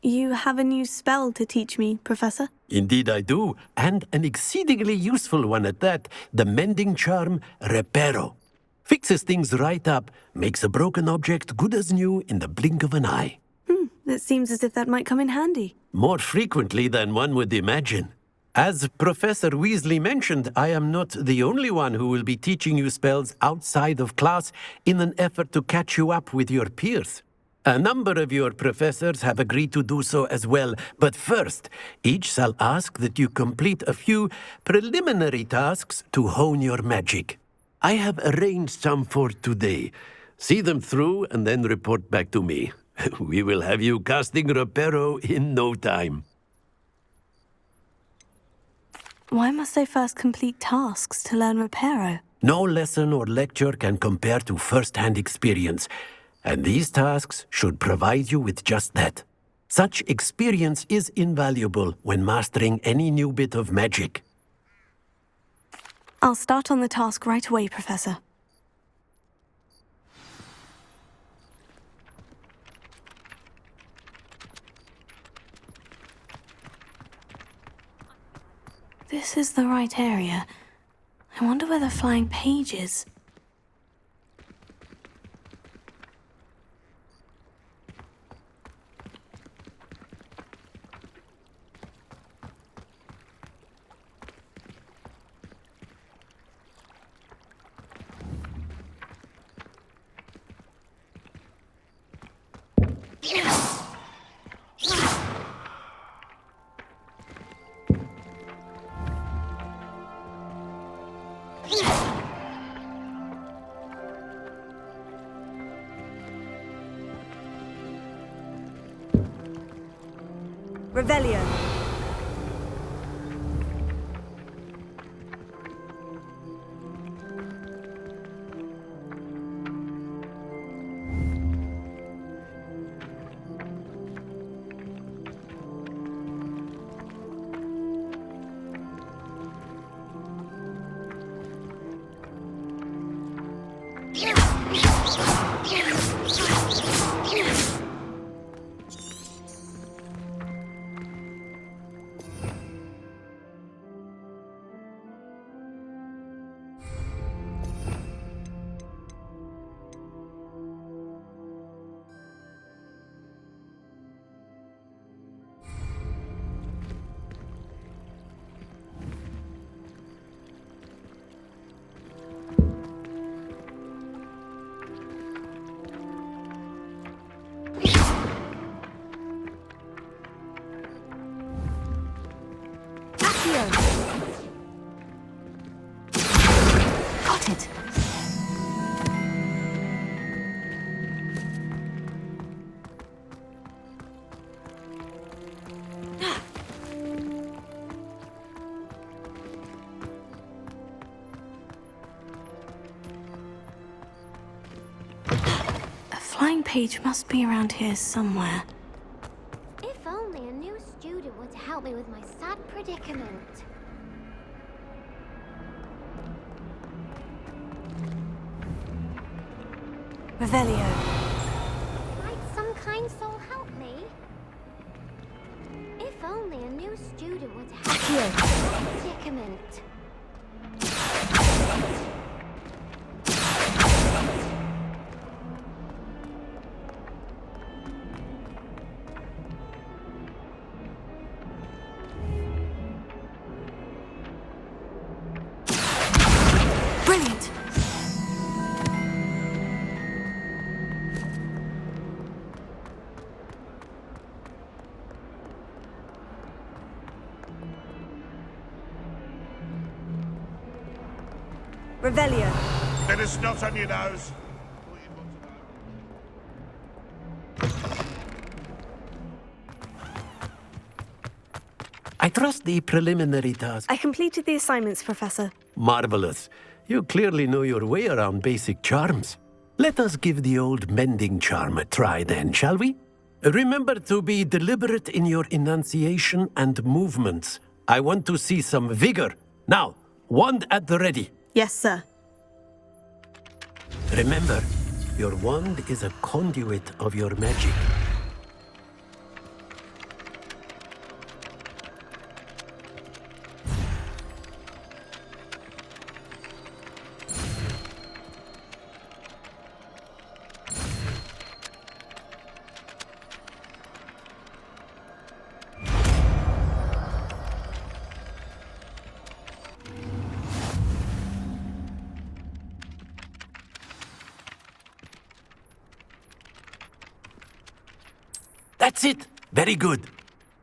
You have a new spell to teach me, Professor? Indeed I do, and an exceedingly useful one at that, the mending charm Reparo. Fixes things right up, makes a broken object good as new in the blink of an eye. It seems as if that might come in handy. More frequently than one would imagine. As Professor Weasley mentioned, I am not the only one who will be teaching you spells outside of class in an effort to catch you up with your peers. A number of your professors have agreed to do so as well, but first, each shall ask that you complete a few preliminary tasks to hone your magic. I have arranged some for today. See them through and then report back to me. We will have you casting Reparo in no time. Why must I first complete tasks to learn Reparo? No lesson or lecture can compare to first-hand experience, and these tasks should provide you with just that. Such experience is invaluable when mastering any new bit of magic. I'll start on the task right away, Professor. This is the right area. I wonder where the flying page is. Revelio. Got it. A flying page must be around here somewhere. If only a new student were to help me with my sad predicament. Revelio. Might some kind soul help me? If only a new student were to help me with my sad predicament. Brilliant. Revelio. Let us not on your nose. I trust the preliminary task. I completed the assignments, Professor. Marvelous. You clearly know your way around basic charms. Let us give the old mending charm a try then, shall we? Remember to be deliberate in your enunciation and movements. I want to see some vigor. Now, wand at the ready. Yes, sir. Remember, your wand is a conduit of your magic. That's it. Very good.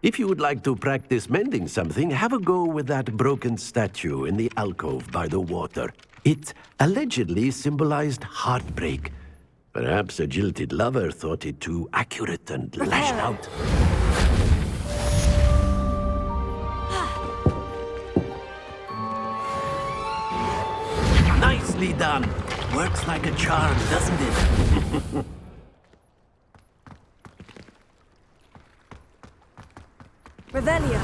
If you would like to practice mending something, have a go with that broken statue in the alcove by the water. It allegedly symbolized heartbreak. Perhaps a jilted lover thought it too accurate and lashed out. Nicely done. Works like a charm, doesn't it? Revelio.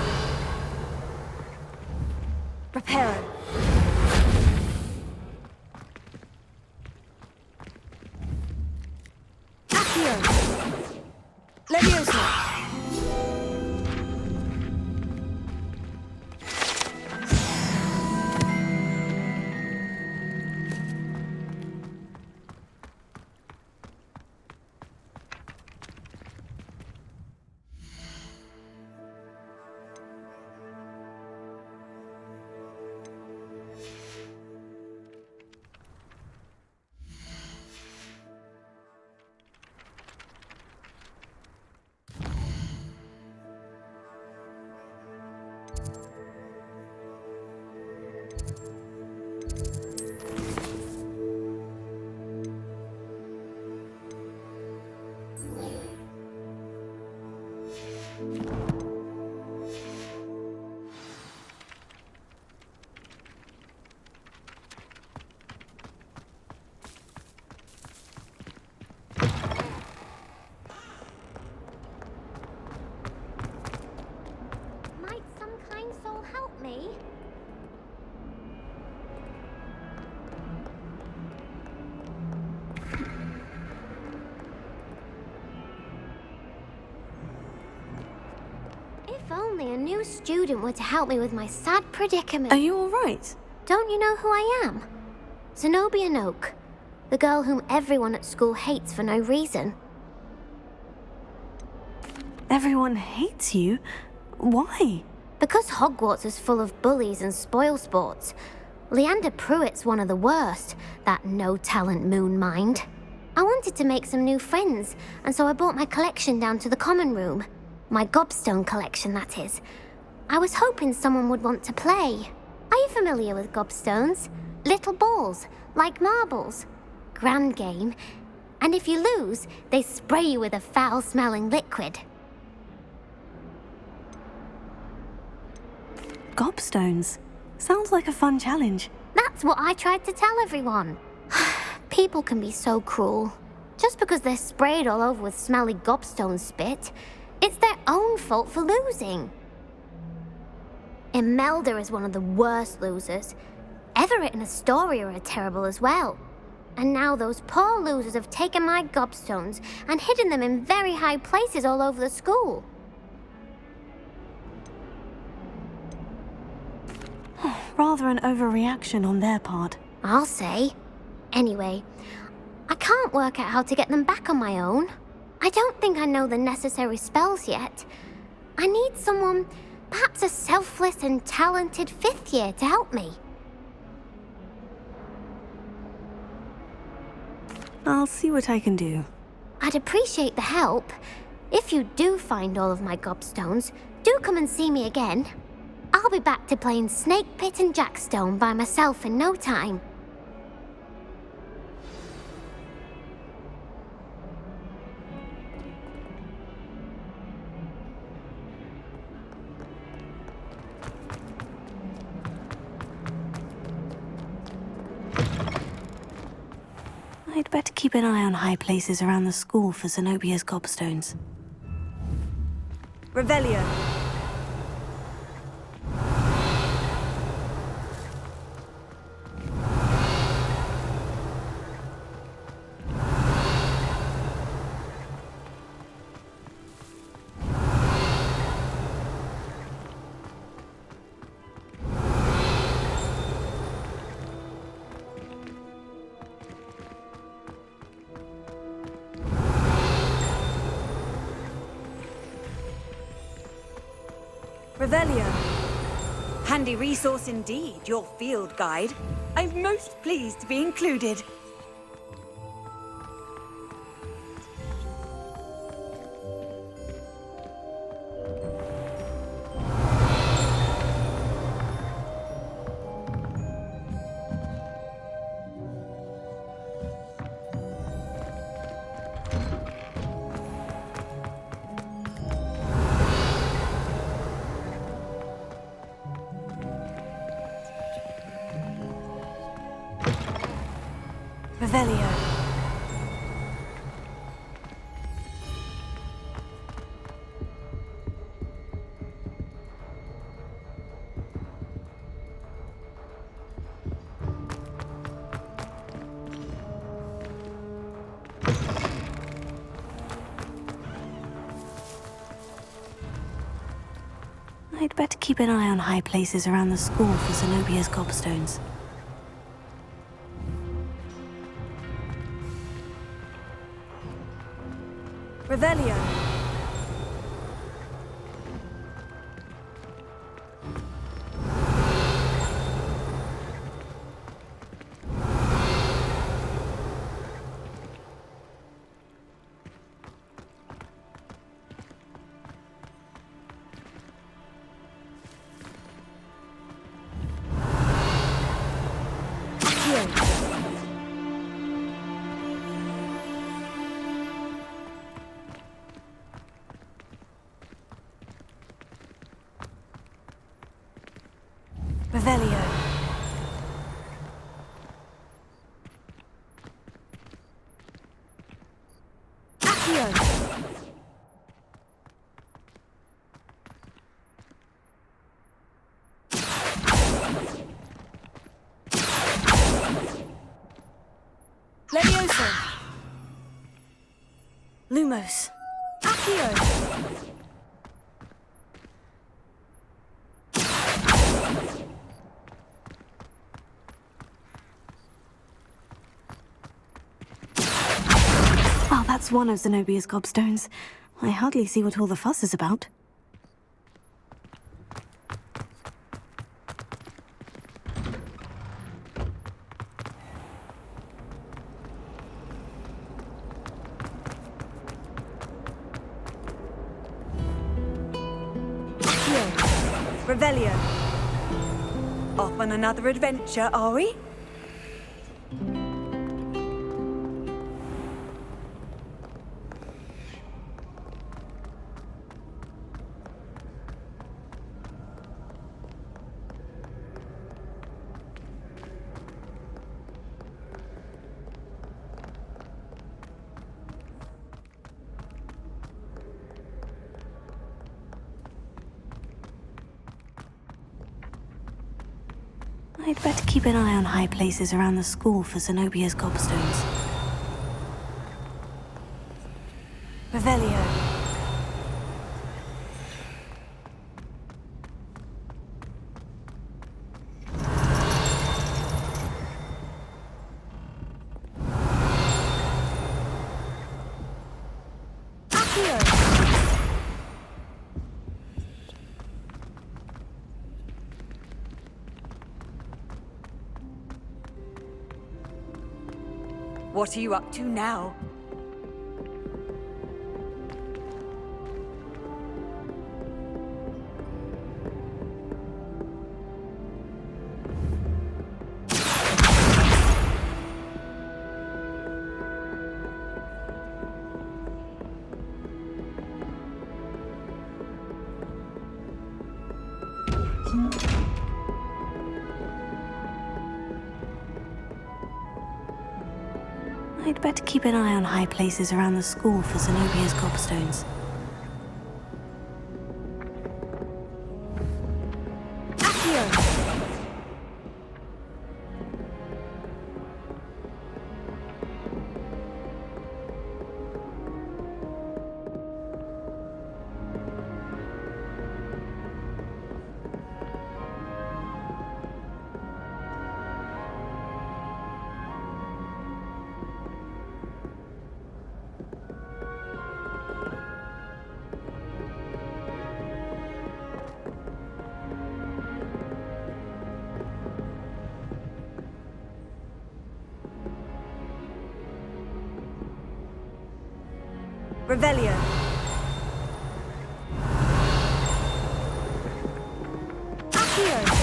Reparo. Accio. Leviosa. Might some kind soul help me? If only a new student were to help me with my sad predicament. Are you all right? Don't you know who I am? Zenobia Noak, the girl whom everyone at school hates for no reason. Everyone hates you? Why? Because Hogwarts is full of bullies and spoilsports. Leander Pruitt's one of the worst, that no-talent moon mind. I wanted to make some new friends, and so I brought my collection down to the common room. My gobstone collection, that is. I was hoping someone would want to play. Are you familiar with gobstones? Little balls, like marbles. Grand game. And if you lose, they spray you with a foul-smelling liquid. Gobstones. Sounds like a fun challenge. That's what I tried to tell everyone. People can be so cruel. Just because they're sprayed all over with smelly gobstone spit, it's their own fault for losing. Imelda is one of the worst losers. Everett and Astoria are terrible as well. And now those poor losers have taken my gobstones and hidden them in very high places all over the school. Rather an overreaction on their part. I'll say. Anyway, I can't work out how to get them back on my own. I don't think I know the necessary spells yet. I need someone, perhaps a selfless and talented fifth year to help me. I'll see what I can do. I'd appreciate the help. If you do find all of my gobstones, do come and see me again. I'll be back to playing Snake Pit and Jackstone by myself in no time. I'd better keep an eye on high places around the school for Zenobia's gobstones. Revelio. Revelio. Handy resource indeed, your field guide. I'm most pleased to be included. Revelio. I'd better keep an eye on high places around the school for Zenobia's gobstones. Revelio. Revelio. Accio. Levioso. Lumos. Accio. Oh, that's one of Zenobia's gobstones. I hardly see what all the fuss is about. Revelio. Off on another adventure, are we? I'd better keep an eye on high places around the school for Zenobia's gobstones. Revelio. What are you up to now? I'd better keep an eye on high places around the school for Zenobia's gobstones. Revelio. Accio.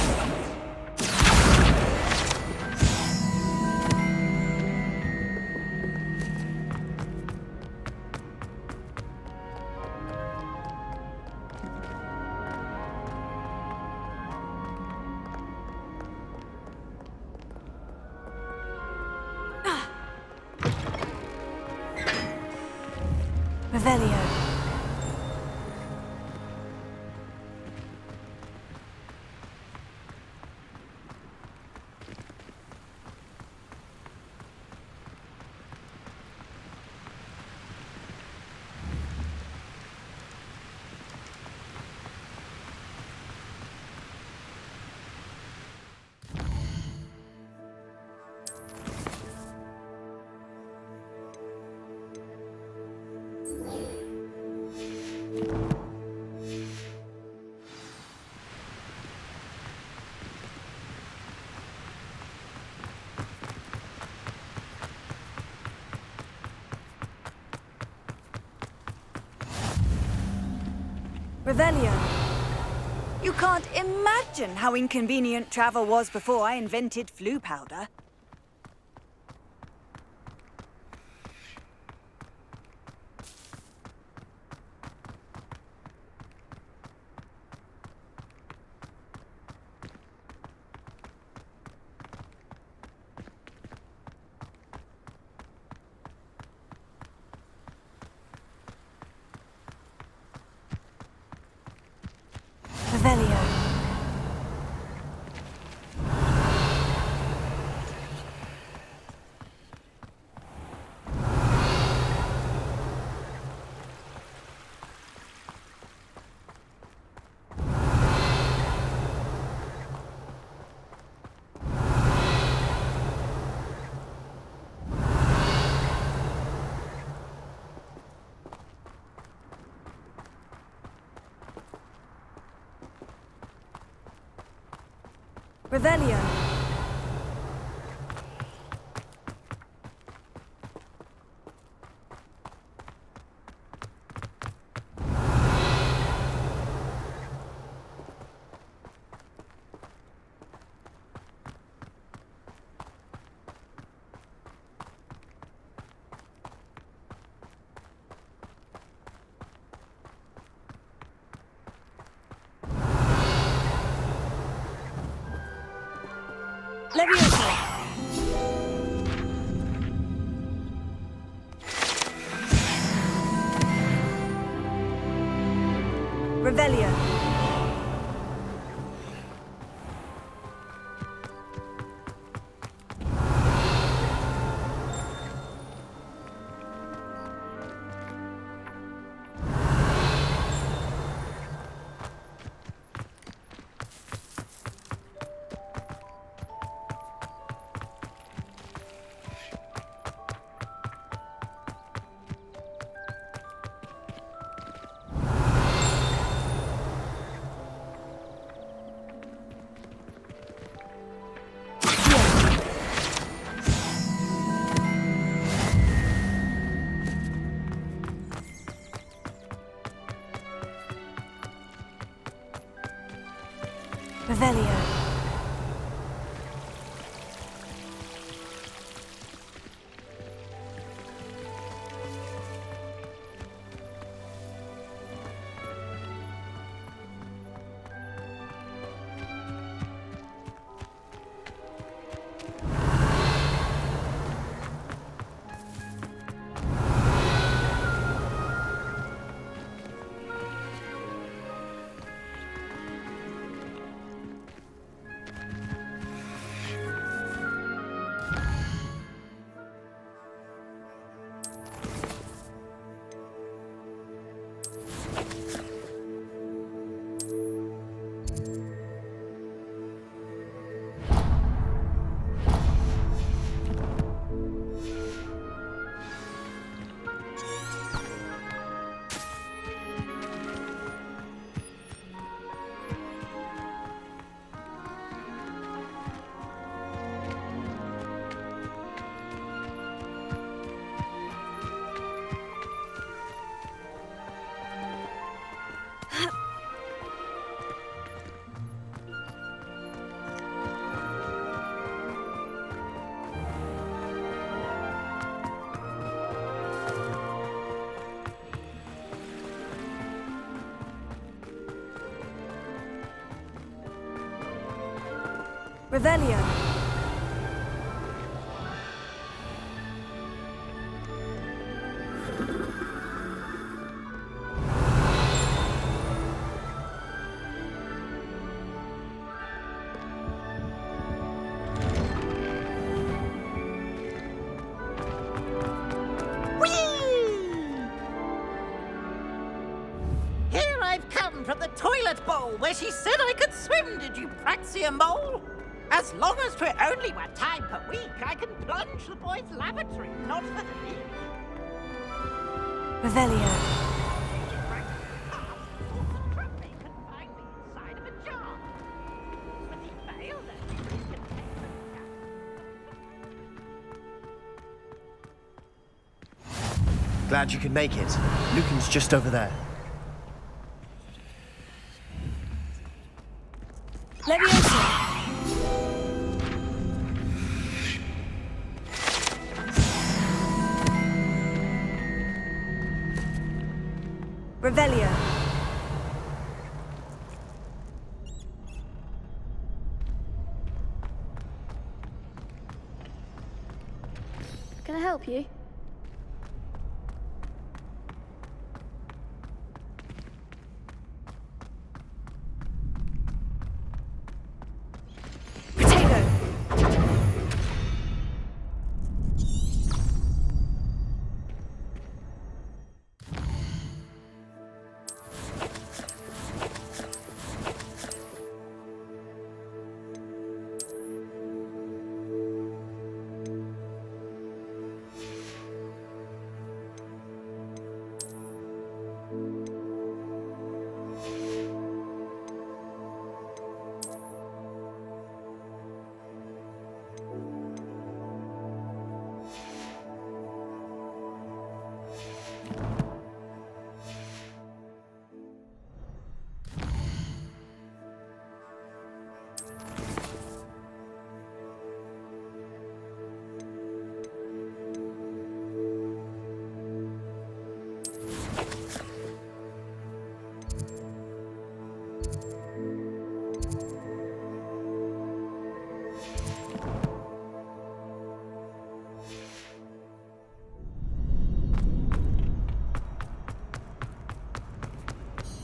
Revelio. Revelio. You can't imagine how inconvenient travel was before I invented flu powder. Revelio. Revelio. Leviosa. Revelio. Revelio. Revelio. that bowl where she said I could swim, did you praxia mole? As long as 'twere only 1 time per week, I can plunge the boy's lavatory, not for the leak. Revelio. They confined me inside of a jar. But he failed at it. Glad you could make it. Lucan's just over there. Leviosa. Revelio. Can I help you? Potato.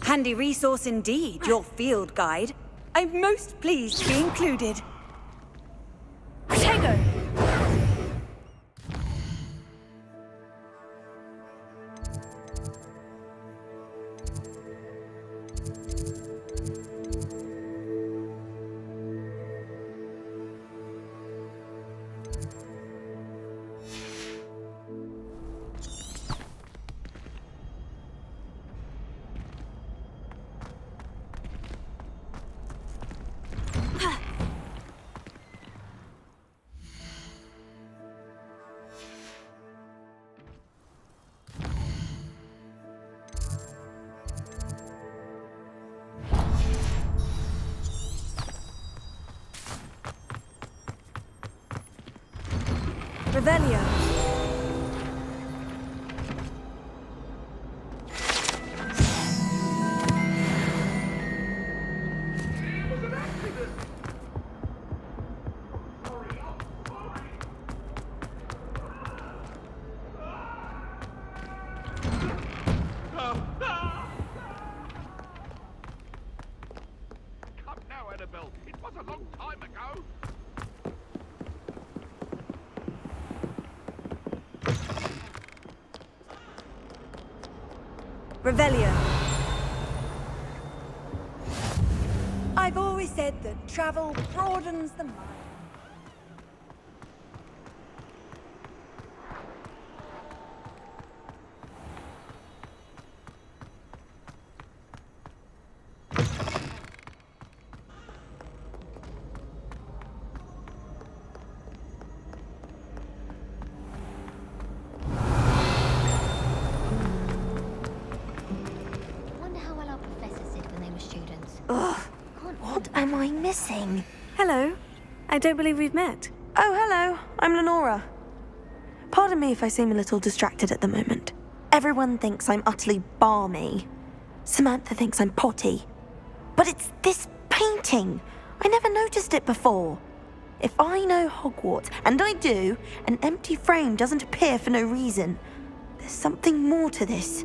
Handy resource indeed, your field guide. I'm most pleased to be included. Protego! Revelio. Come now, Annabelle. It was a long time ago. Revelio. I've always said that travel broadens the mind. What am I missing? Hello. I don't believe we've met. Oh, hello. I'm Lenora. Pardon me if I seem a little distracted at the moment. Everyone thinks I'm utterly balmy. Samantha thinks I'm potty. But it's this painting. I never noticed it before. If I know Hogwarts, and I do, an empty frame doesn't appear for no reason. There's something more to this.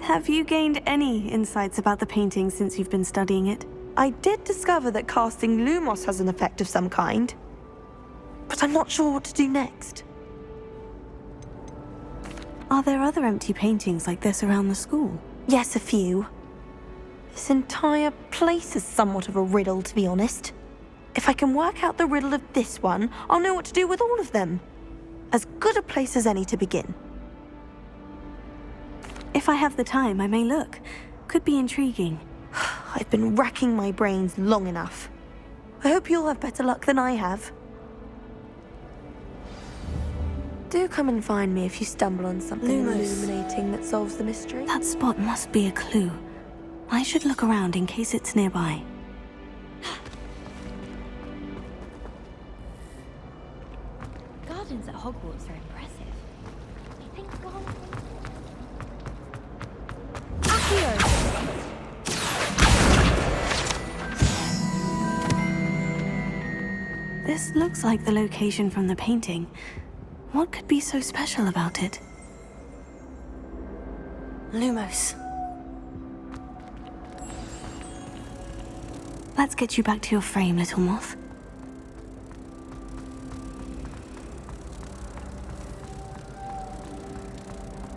Have you gained any insights about the painting since you've been studying it? I did discover that casting Lumos has an effect of some kind. But I'm not sure what to do next. Are there other empty paintings like this around the school? Yes, a few. This entire place is somewhat of a riddle, to be honest. If I can work out the riddle of this one, I'll know what to do with all of them. As good a place as any to begin. If I have the time, I may look. Could be intriguing. I've been racking my brains long enough. I hope you'll have better luck than I have. Do come and find me if you stumble on something Lumos. illuminating that solves the mystery. That spot must be a clue. I should look around in case it's nearby. Gardens at Hogwarts are impressive. Do you think Ron... This looks like the location from the painting. What could be so special about it? Lumos. Let's get you back to your frame, little moth.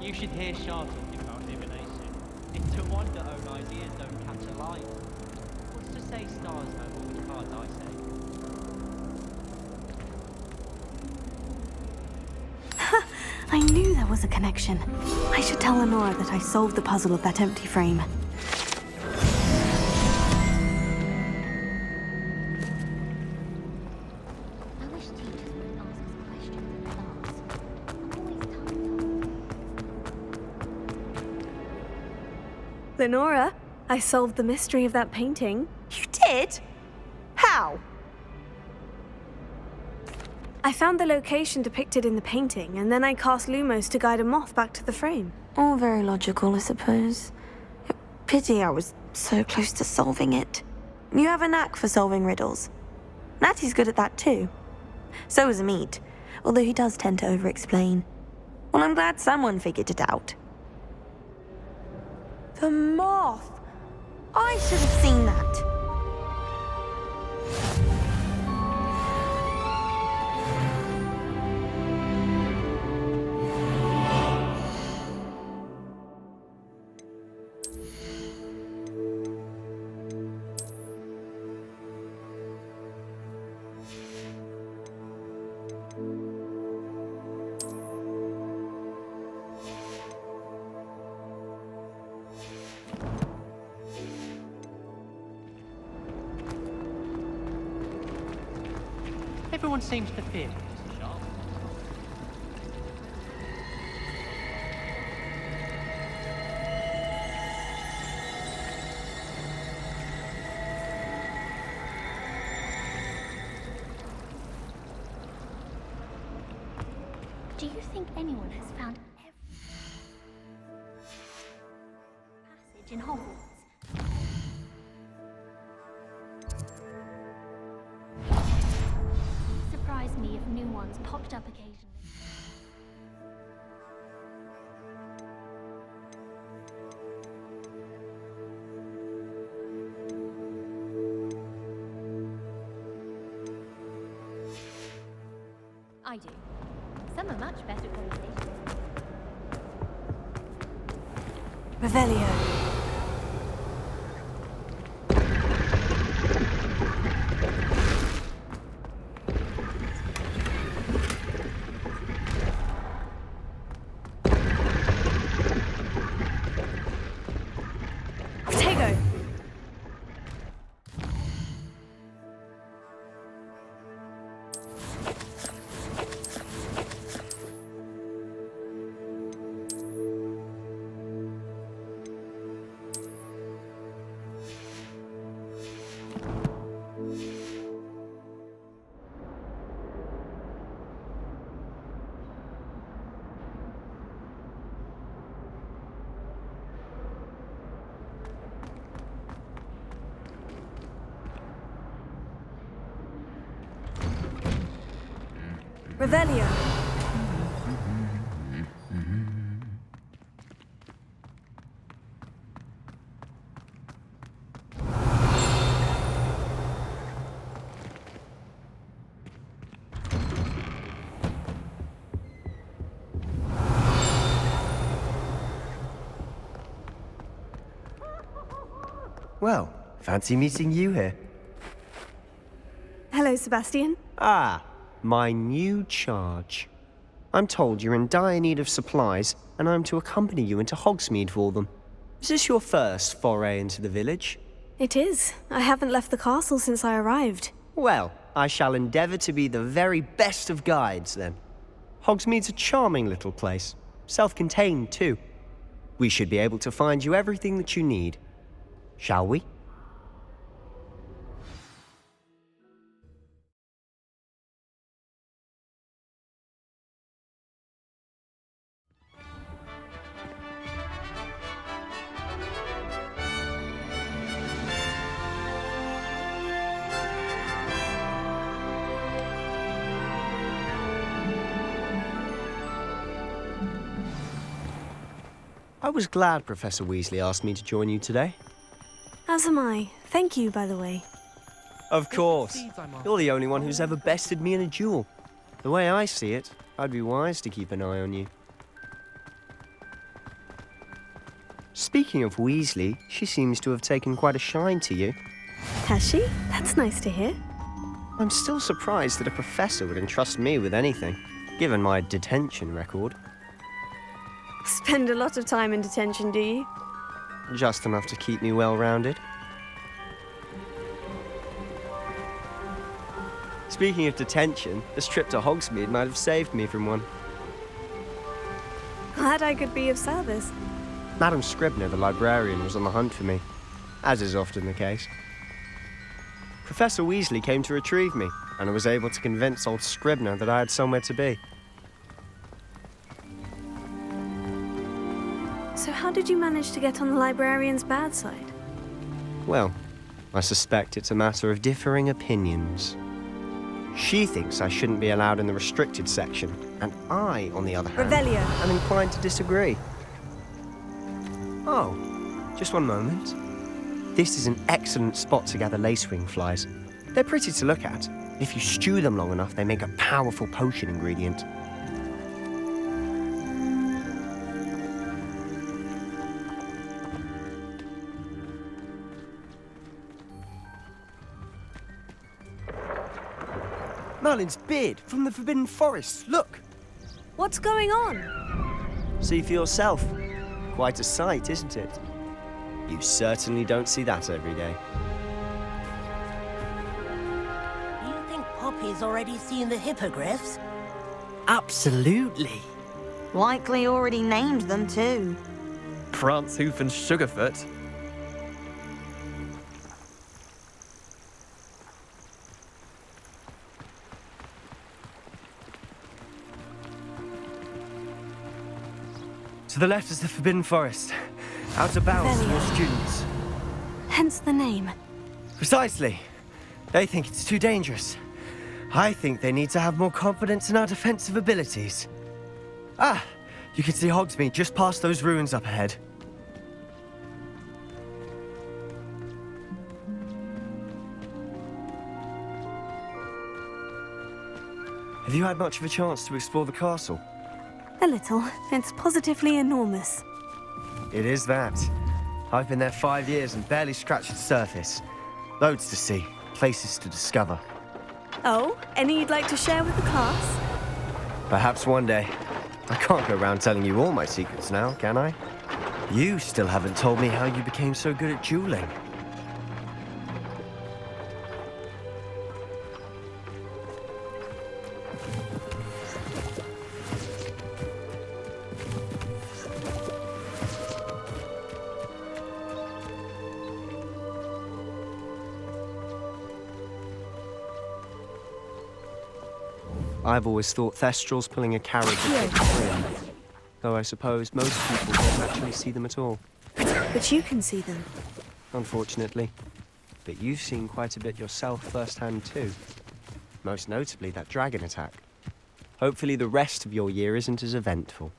You should hear Shah talking about divination. It's a wonder own ideas don't catch a light. What's to say stars know all the cards I say? I knew there was a connection. I should tell Lenora that I solved the puzzle of that empty frame. I wish teachers would ask us questions in class. I'm always tired. Lenora, I solved the mystery of that painting. You did? How? I found the location depicted in the painting, and then I cast Lumos to guide a moth back to the frame. All very logical, I suppose. Pity I was so close to solving it. You have a knack for solving riddles. Natty's good at that too. So is Amit, although he does tend to over-explain. Well, I'm glad someone figured it out. The moth! I should have seen that. Everyone seems to fear Mr. Shah. Do you think anyone has found every passage in Hogwarts? Surprise me if new ones popped up occasionally. I do. Some are much better quality. Revelio. Protego. Revelio. Well, fancy meeting you here. Hello, Sebastian. Ah, my new charge. I'm told you're in dire need of supplies, and I'm to accompany you into Hogsmeade for them. Is this your first foray into the village? It is. I haven't left the castle since I arrived. Well, I shall endeavour to be the very best of guides, then. Hogsmeade's a charming little place. Self-contained, too. We should be able to find you everything that you need. Shall we? I was glad Professor Weasley asked me to join you today. As am I. Thank you, by the way. Of course. You're the only one who's ever bested me in a duel. The way I see it, I'd be wise to keep an eye on you. Speaking of Weasley, she seems to have taken quite a shine to you. Has she? That's nice to hear. I'm still surprised that a professor would entrust me with anything, given my detention record. Spend a lot of time in detention, do you? Just enough to keep me well-rounded. Speaking of detention, this trip to Hogsmeade might have saved me from one. Glad I could be of service. Madam Scribner, the librarian, was on the hunt for me, as is often the case. Professor Weasley came to retrieve me, and I was able to convince old Scribner that I had somewhere to be. So how did you manage to get on the librarian's bad side? Well, I suspect it's a matter of differing opinions. She thinks I shouldn't be allowed in the restricted section, and I, on the other hand, Revelio. am inclined to disagree. Oh, just one moment. This is an excellent spot to gather lacewing flies. They're pretty to look at. If you stew them long enough, they make a powerful potion ingredient. Merlin's beard from the Forbidden Forest, look! What's going on? See for yourself. Quite a sight, isn't it? You certainly don't see that every day. You think Poppy's already seen the hippogriffs? Absolutely. Likely already named them too. Prancehoof and Sugarfoot. To the left is the Forbidden Forest. Out of bounds for students. Hence the name. Precisely. They think it's too dangerous. I think they need to have more confidence in our defensive abilities. Ah, you can see Hogsmeade just past those ruins up ahead. Have you had much of a chance to explore the castle? A little. It's positively enormous. It is that. I've been there 5 years and barely scratched the surface. Loads to see, places to discover. Oh, any you'd like to share with the class? Perhaps one day. I can't go around telling you all my secrets now, can I? You still haven't told me how you became so good at dueling. I've always thought Thestrals pulling a carriage would thrill, though I suppose most people don't actually see them at all. But you can see them. Unfortunately. But you've seen quite a bit yourself firsthand too. Most notably that dragon attack. Hopefully the rest of your year isn't as eventful.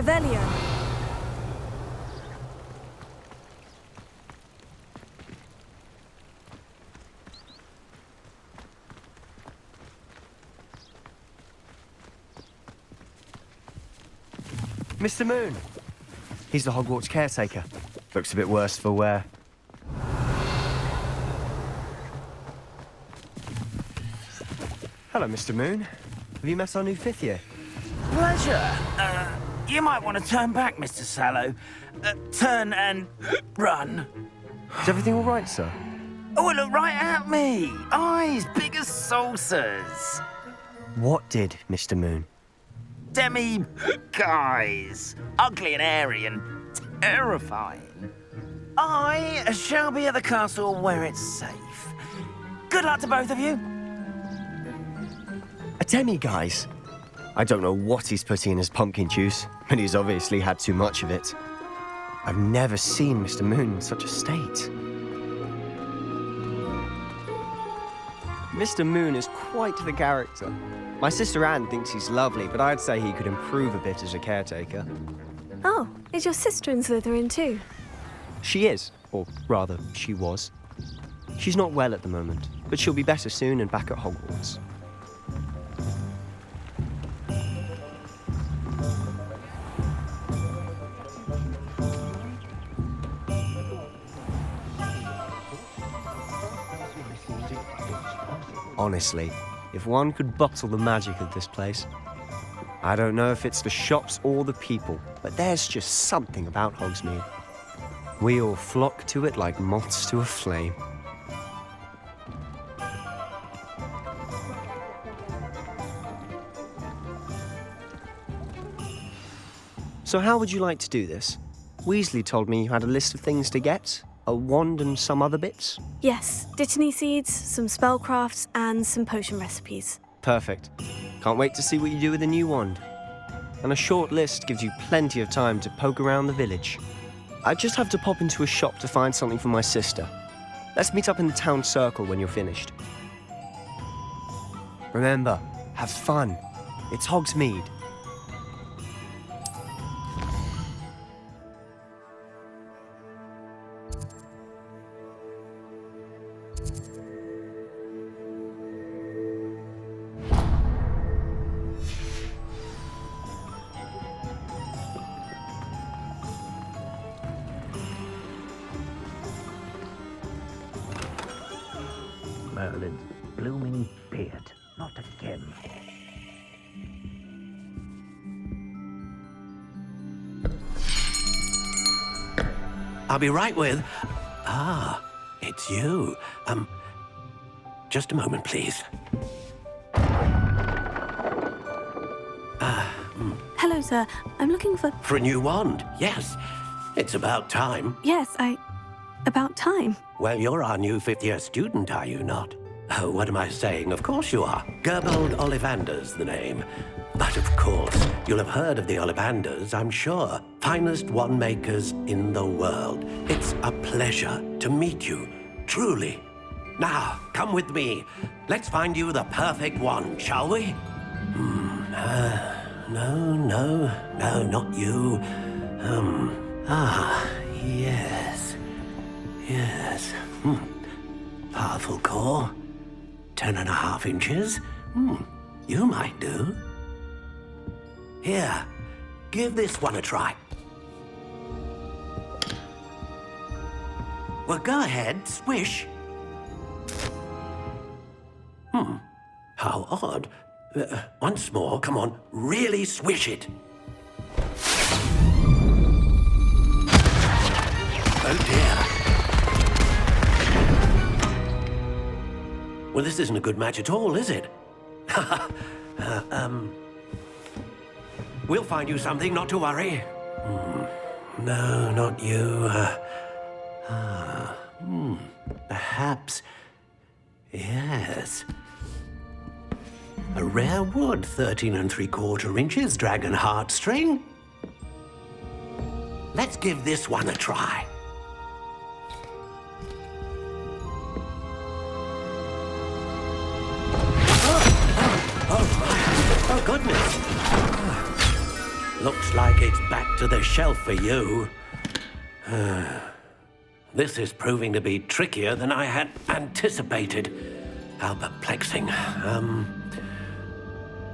Revelio. Mr. Moon. He's the Hogwarts caretaker. Looks a bit worse for wear. Hello, Mr. Moon. Have you met our new fifth year? Pleasure. You might want to turn back, Mr. Sallow. Turn and run. Is everything all right, sir? Oh, look right at me. Eyes big as saucers. What did, Mr. Moon? Guys. Ugly and airy and terrifying. I shall be at the castle where it's safe. Good luck to both of you. A demi-guise? I don't know what he's putting in his pumpkin juice, but he's obviously had too much of it. I've never seen Mr. Moon in such a state. Mr. Moon is quite the character. My sister Anne thinks he's lovely, but I'd say he could improve a bit as a caretaker. Oh, is your sister in Slytherin too? She is, or rather, she was. She's not well at the moment, but she'll be better soon and back at Hogwarts. Honestly, if one could bottle the magic of this place. I don't know if it's the shops or the people, but there's just something about Hogsmeade. We all flock to it like moths to a flame. So how would you like to do this? Weasley told me you had a list of things to get. A wand and some other bits? Yes, Dittany seeds, some spellcrafts, and some potion recipes. Perfect. Can't wait to see what you do with the new wand. And a short list gives you plenty of time to poke around the village. I just have to pop into a shop to find something for my sister. Let's meet up in the town circle when you're finished. Remember, have fun. It's Hogsmeade. Merlin's blooming beard. Not again. I'll be right with... Ah, it's you. Just a moment, please. Hello, sir. I'm looking for... For a new wand, yes. It's about time. Yes, about time. Well, you're our new fifth-year student, are you not? Oh, what am I saying? Of course you are. Gerbold Ollivander's the name. But of course, you'll have heard of the Ollivanders, I'm sure. Finest wand makers in the world. It's a pleasure to meet you, truly. Now, come with me. Let's find you the perfect wand, shall we? No, not you. Yes. Powerful core. 10.5 inches. You might do. Here, give this one a try. Well, go ahead, swish. How odd. Once more, come on, really swish it. Oh dear. Well, this isn't a good match at all, is it? We'll find you something, not to worry. No, not you. Perhaps... Yes. A rare wood, 13 3/4 inches, dragon heartstring. Let's give this one a try. Oh, goodness. Looks like it's back to the shelf for you. This is proving to be trickier than I had anticipated. How perplexing.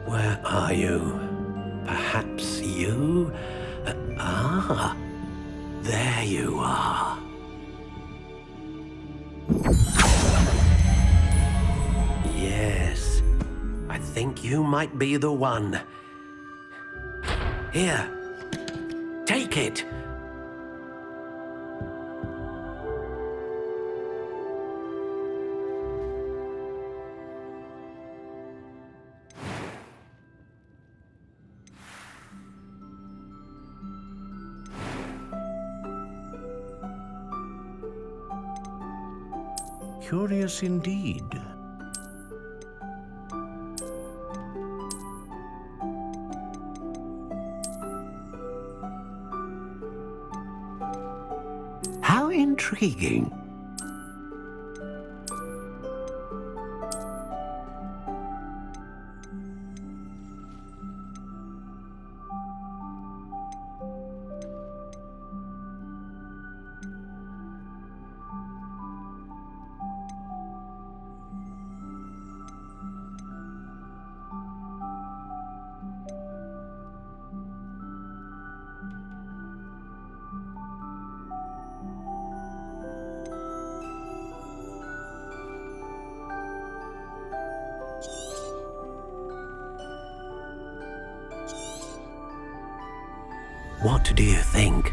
Where are you? Perhaps you? There you are. Yes, I think you might be the one. Here, take it. Curious indeed. How intriguing. What do you think?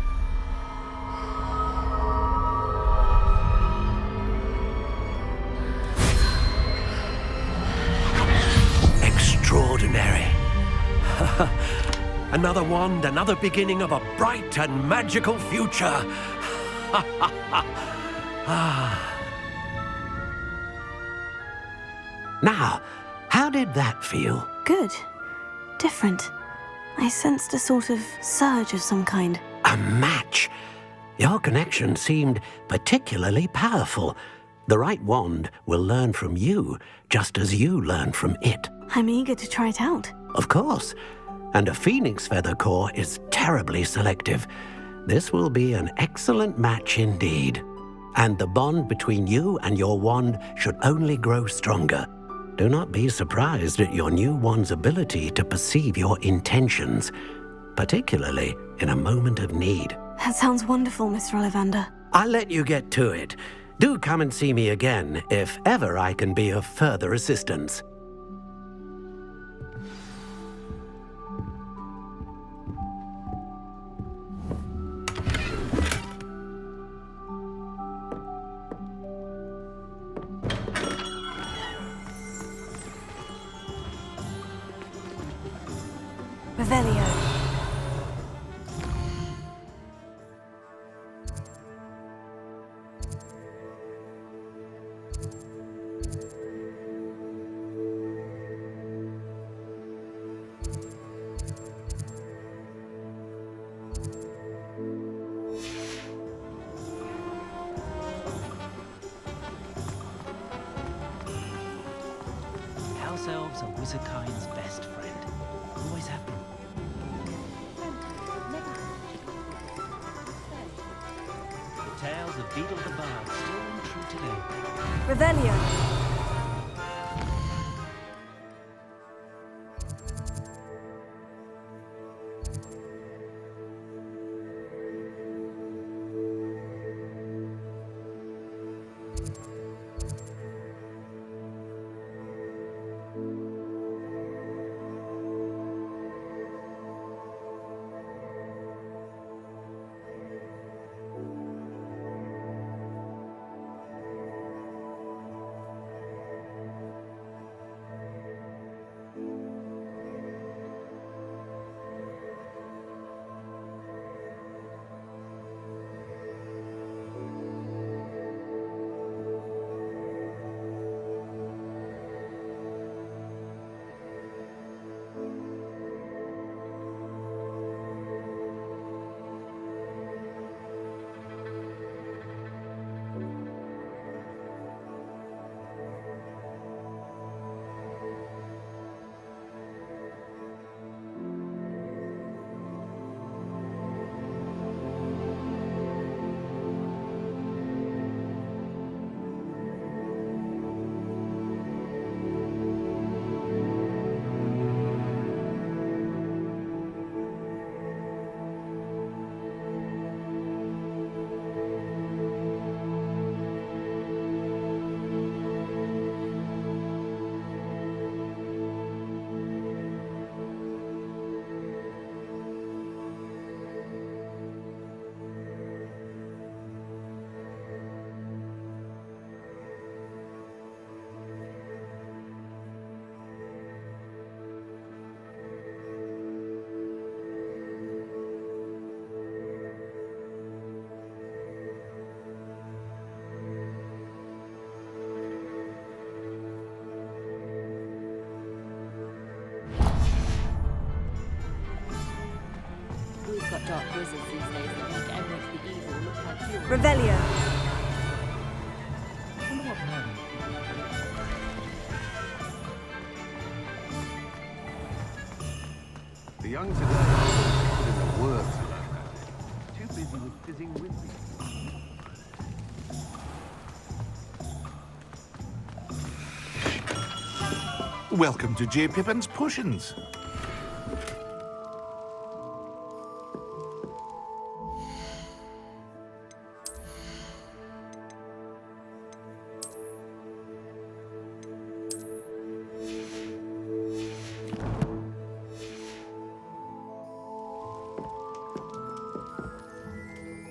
Extraordinary. Another wand, another beginning of a bright and magical future. Now, how did that feel? Good. Different. I sensed a sort of surge of some kind. A match? Your connection seemed particularly powerful. The right wand will learn from you, just as you learn from it. I'm eager to try it out. Of course. And a phoenix feather core is terribly selective. This will be an excellent match indeed. And the bond between you and your wand should only grow stronger. Do not be surprised at your new wand's ability to perceive your intentions, particularly in a moment of need. That sounds wonderful, Mr. Ollivander. I'll let you get to it. Do come and see me again if ever I can be of further assistance. Revelio. House elves are wizardkind's best friend. Always have been. The tales of Beetle the Bard still ring true today. Revelio. about dark wizards these days that make Emmerich the Evil look like heroes. Revelio. The young today put in the work to learn that. Too busy with fizzing whizzing. Welcome to J. Pippin's Potions.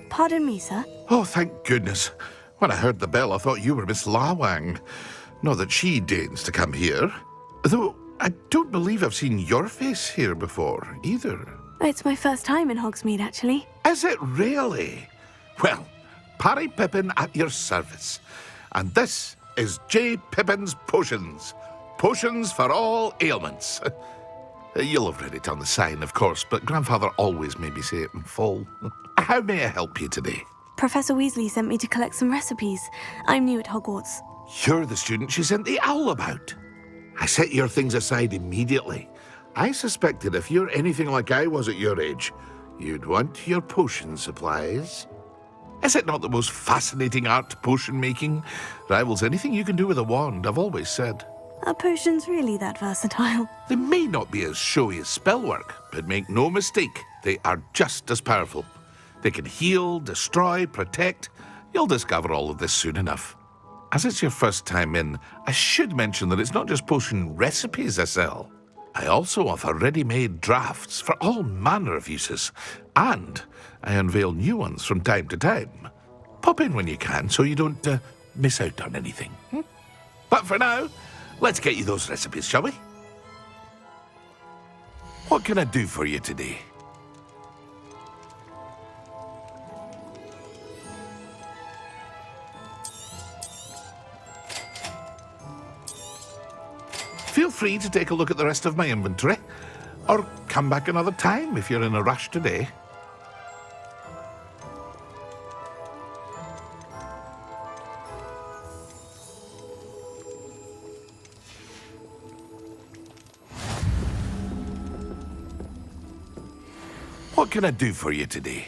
Pardon me, sir. Oh, thank goodness. When I heard the bell, I thought you were Miss Lawang. Not that she deigns to come here. Though I don't believe I've seen your face here before, either. It's my first time in Hogsmeade, actually. Is it really? Well, Parry Pippin at your service. And this is J. Pippin's Potions. Potions for all ailments. You'll have read it on the sign, of course, but Grandfather always made me say it in full. How may I help you today? Professor Weasley sent me to collect some recipes. I'm new at Hogwarts. You're the student she sent the owl about. I set your things aside immediately. I suspected if you're anything like I was at your age, you'd want your potion supplies. Is it not the most fascinating art, potion making? Rivals anything you can do with a wand, I've always said. Are potions really that versatile? They may not be as showy as spellwork, but make no mistake, they are just as powerful. They can heal, destroy, protect. You'll discover all of this soon enough. As it's your first time in, I should mention that it's not just potion recipes I sell. I also offer ready-made drafts for all manner of uses, and I unveil new ones from time to time. Pop in when you can so you don't miss out on anything. But for now, let's get you those recipes, shall we? What can I do for you today? Feel free to take a look at the rest of my inventory, or come back another time if you're in a rush today. What can I do for you today?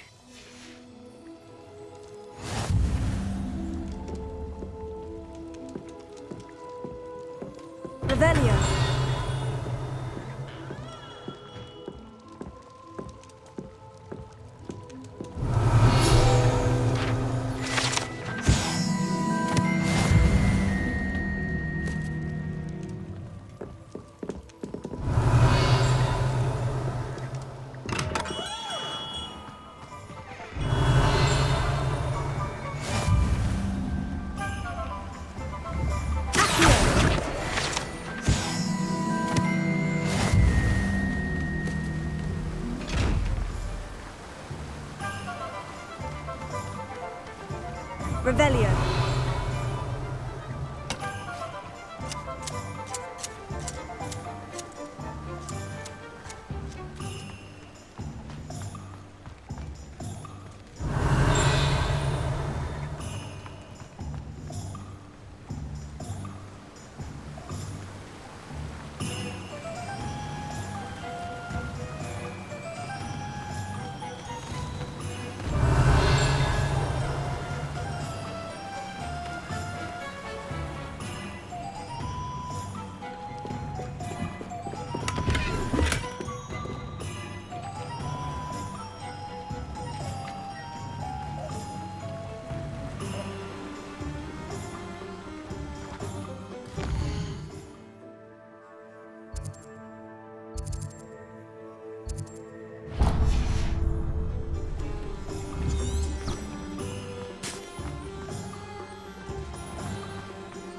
Revelio. Revelio.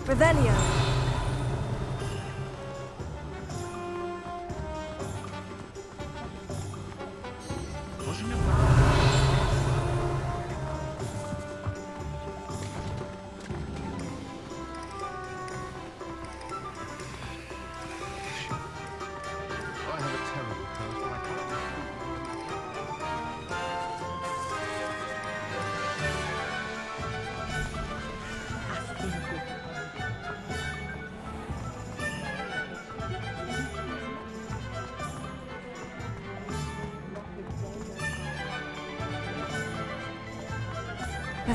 Revelio.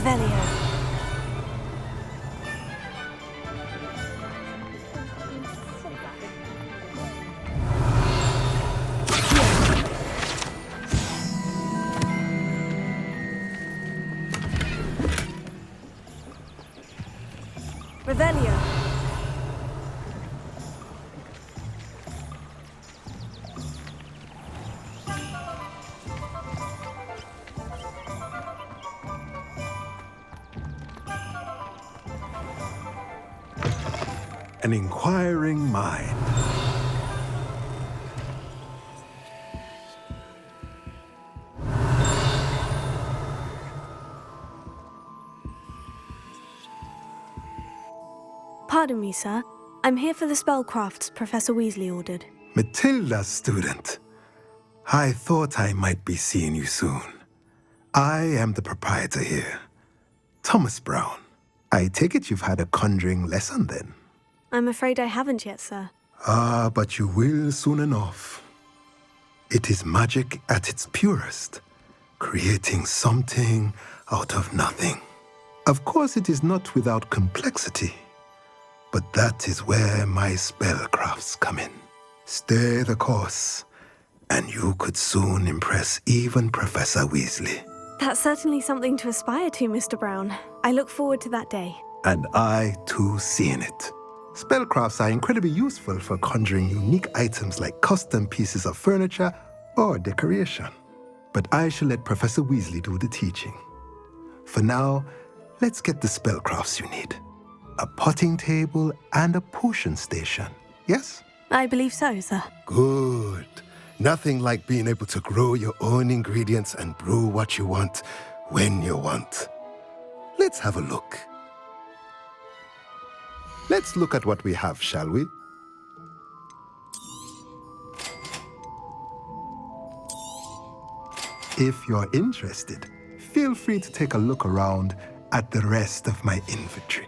Revelio. Revelio. An inquiring mind. Pardon me, sir. I'm here for the spellcrafts Professor Weasley ordered. Matilda's student. I thought I might be seeing you soon. I am the proprietor here, Thomas Brown. I take it you've had a conjuring lesson then? I'm afraid I haven't yet, sir. Ah, but you will soon enough. It is magic at its purest, creating something out of nothing. Of course, it is not without complexity, but that is where my spellcrafts come in. Stay the course, and you could soon impress even Professor Weasley. That's certainly something to aspire to, Mr. Brown. I look forward to that day. And I, too, seeing it. Spellcrafts are incredibly useful for conjuring unique items like custom pieces of furniture or decoration. But I shall let Professor Weasley do the teaching. For now, let's get the spellcrafts you need. A potting table and a potion station, yes? I believe so, sir. Good. Nothing like being able to grow your own ingredients and brew what you want when you want. Let's have a look. Let's look at what we have, shall we? If you're interested, feel free to take a look around at the rest of my inventory.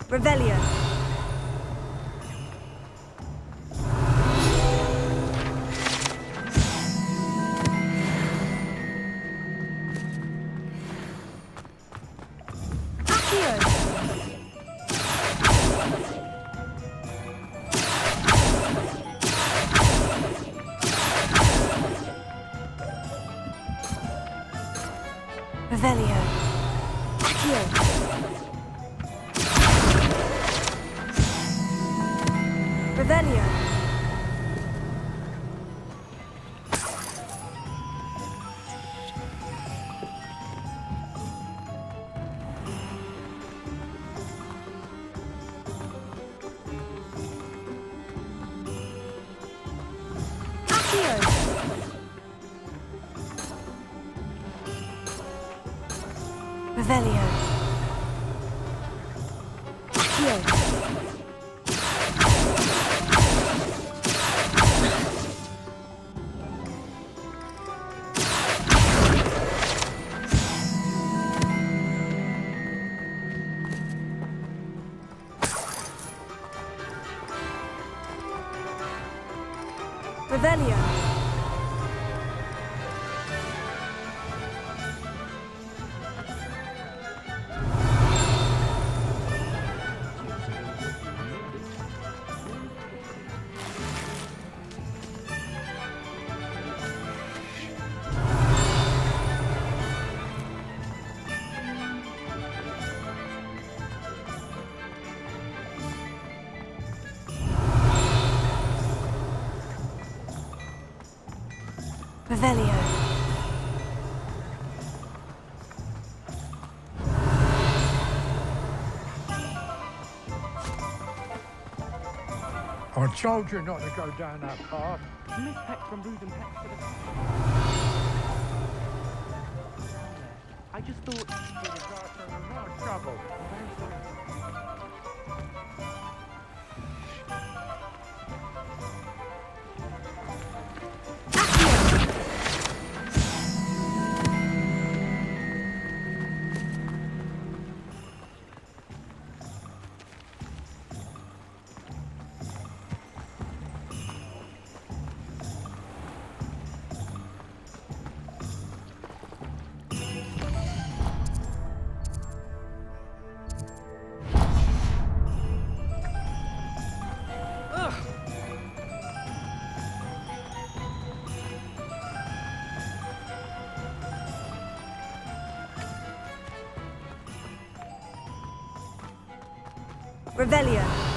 Revelio. Revelio. Accio. Revelio. Revelio. Accio. Revelio. Revelio. told you not to go down that path. Miss Peck from Brood and Peck for the... I just thought... No trouble. Revelio.